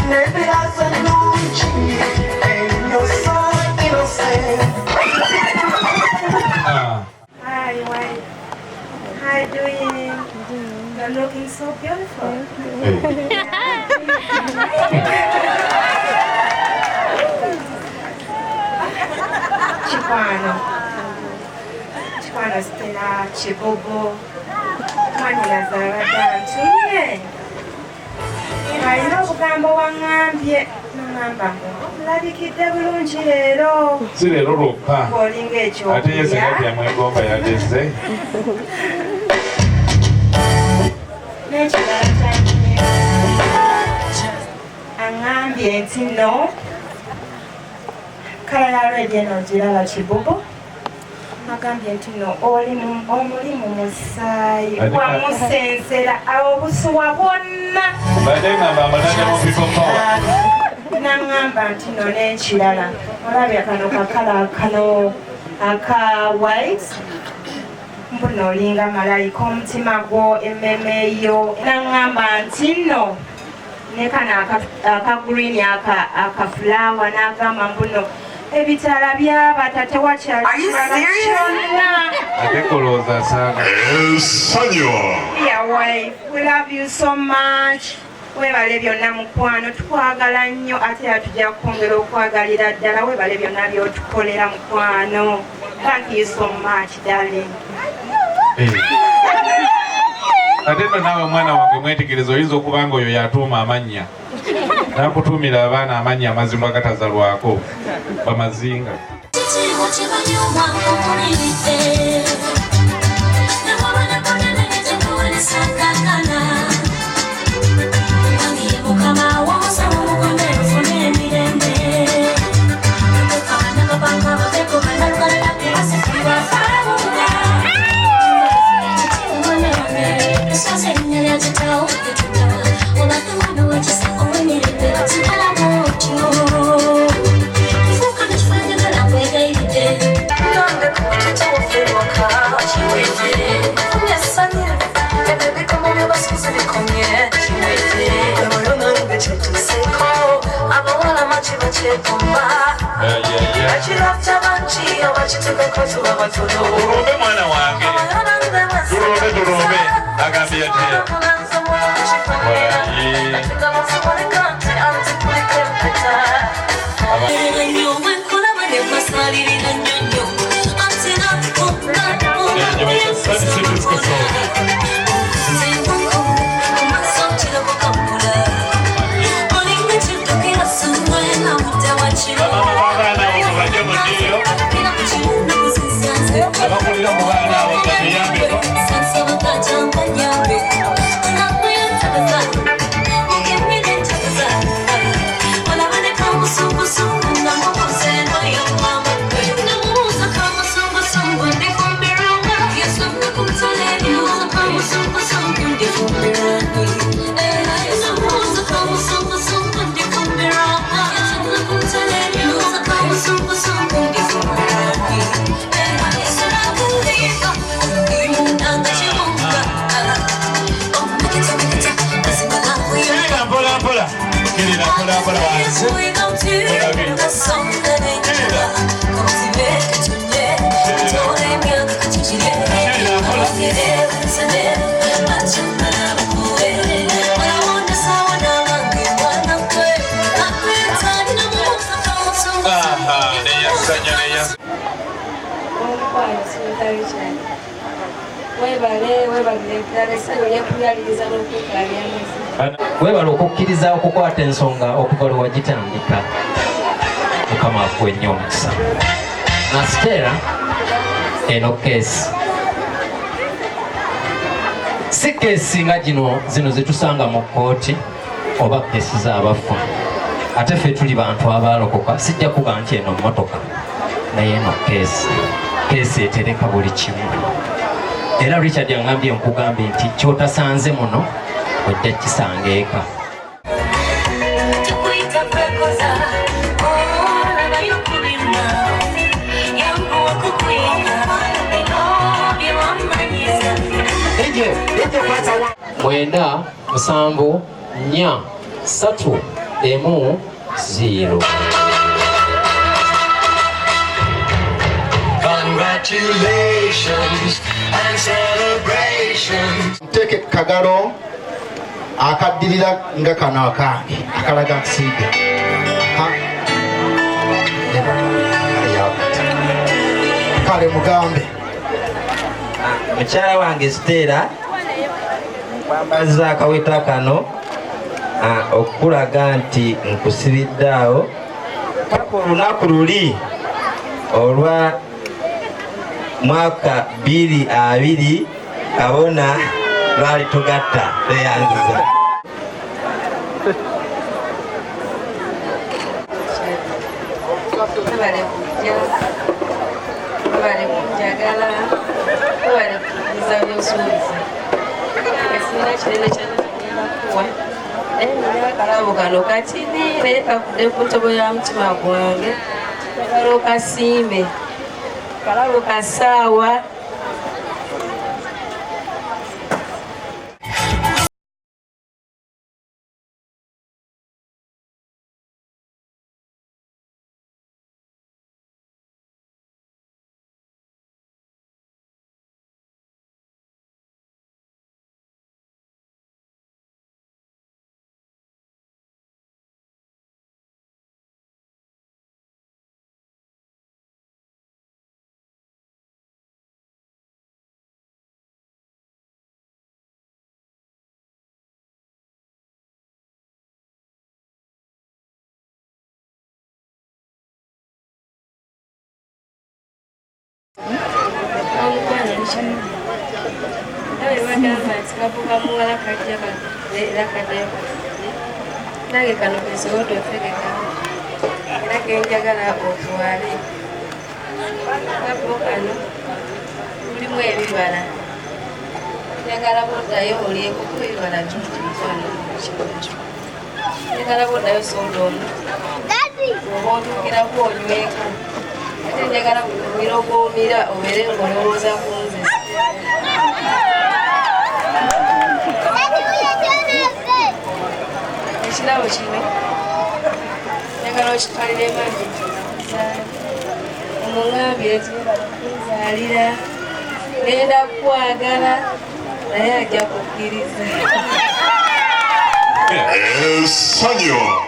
Maybe that's a Gucci and you're so innocent. Hi, wife. How you doing? You're looking so beautiful. Chikwano Stella, Chibobo, Manila Zarada, Tunye. Alina obugambo waŋŋambye n'aŋŋamba mulabikidde bulungi leero. Si leero lwokka. Olinga ekyokulya. Ate ye Ssekabya Mwegomba yagezze. N'ekirala kyanyumye aŋŋambye nti nno kala ya lwedi eno giraba Kibubu. Agambye nti nno omuli mu musaayi wamusensera obusuwa bwonna. Badde ngamba amananyamu bikopawa. N'aŋŋamba nti nno n'ekirala olabya kano kakala kano aka white mbuno olinga malayika omutima gwo emmeme yo. N'aŋŋamba nti nno ne kano aka green aka flower n'agamba mbuno ebitala byabata tewakyali kirala kyonna. Ate kolooza sana. Dear wife, we love you so much. Webale byonna mukwano tukwagala nnyo ate atujja kwongera okwagalira ddala. Webale byonna by'otukolera mukwano. Thank you so much, darling. Ate nno naawe mwana wange mwetegereza oyinza okuba nga oyo yatuuma amannya. Nakutuumira abaana amannya amazima gatazalwako bamazinga. Tulombe mwana wange. Tulombe. Agambye ate. Abakulira mu baana abo batuyambeko. Webale okukkiriza okukwata ensonga okuva lwe wagitandika. Mukama akuwe nnyo omukisa. Stella, eno keesi si keesi nga zino zetusanga mu kkooti oba keesi z'abafu. Ate ffe tuli bantu abaalokoka sijja kuba nti eno mmotoka naye eno keesi etereka buli kimu. Era Richard yangambye nkugambye nti kyotasanze muno ojja kisanga eka. Mwenda, musanvu, nnya, 3 0. Congratulations and celebrations. Take kagalo akaddirira nga kano akange akalaga nsiige kale mugambe. Mukyala wange Stella kwambaza akaweta kano okulaga nti nkusibidde awo paka olunaku luli olwa mwaka 2020 kabona lwali tugatta leyanziza. Bale kunjagala bale kuza byosuubiza esina kinene kyanakuwa naye nina akalabo kano katinire kakudde ku ntobo ya mutima gwange agala okasiime kalabo kasaawa. Nange kano kesobola ofegeka era kenjagala otwale kapo kano mulimu ebibala njagala boddayo olyeko ku ebibala bifaanana njagala boddayo sodomu oba otukirako onyweko ate njagala kutumira okuwumira obeere ng'olowooza ku nze. Ekirabo kino njagala okitwalire mami omuŋambire tuzaalira genda kukwagala naye ajja kukkiriza. El Señor.